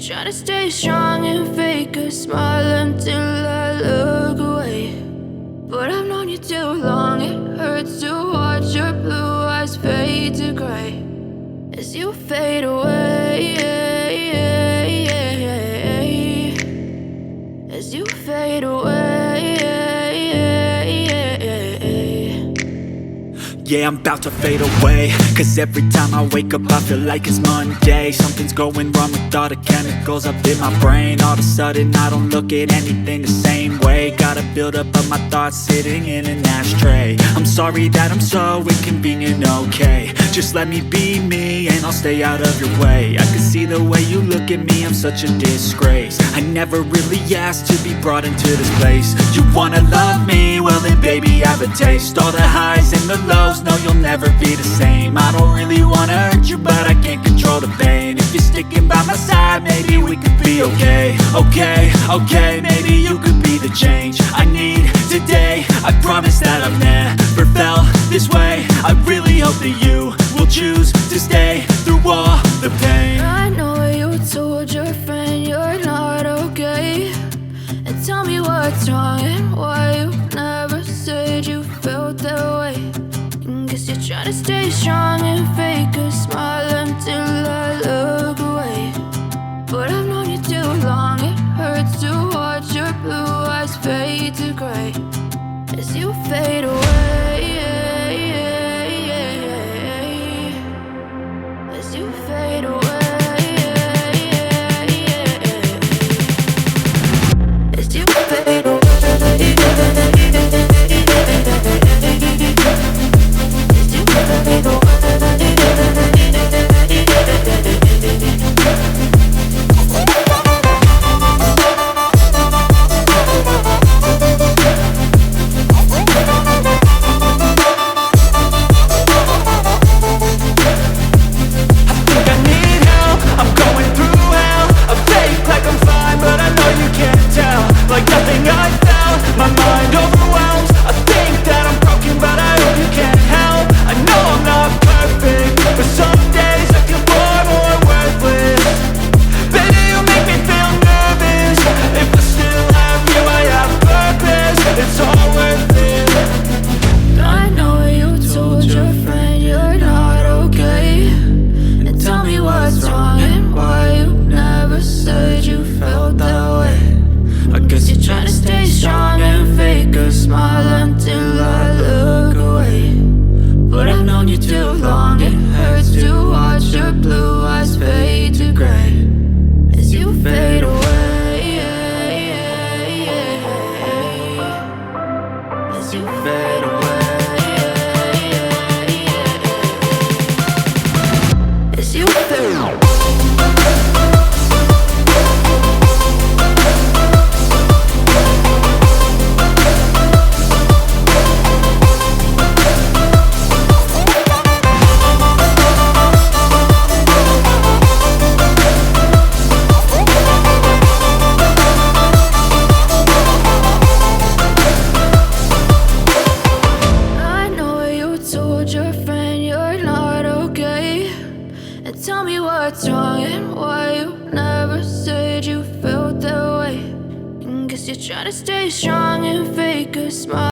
try to stay strong and fake a smile until I look away. But I've known you too long, it hurts to watch your blue eyes fade to gray as you fade away, as you fade away. Yeah, I'm about to fade away, cause every time I wake up I feel like it's Monday. Something's going wrong with all the chemicals up in my brain. All of a sudden I don't look at anything the same way. Got a build up of my thoughts sitting in an ashtray. I'm sorry that I'm so inconvenient, okay. Just let me be me and I'll stay out of your way. I can see the way you look at me, I'm such a disgrace. I never really asked to be brought into this place. You wanna love me? Well then baby, have a taste. All the highs and the lows, no, you'll never be the same. I don't really wanna hurt you, but I can't control the pain. If you're sticking by my side, maybe we could be okay. Okay, maybe you could be the change I need today. I promise that I've never felt this way. I really hope that you will choose to stay through all the pain. I know you told your friend you're not okay, and tell me what's wrong and why you never said you felt that way. Guess you're trying to stay strong and fake a smile until I look away. But I've known you too long, it hurts to watch your blue eyes fade to gray as you fade away, as you fade away, as you fade away. Tell me what's wrong and why you never said you felt that way. Guess you're trying to stay strong and fake a smile.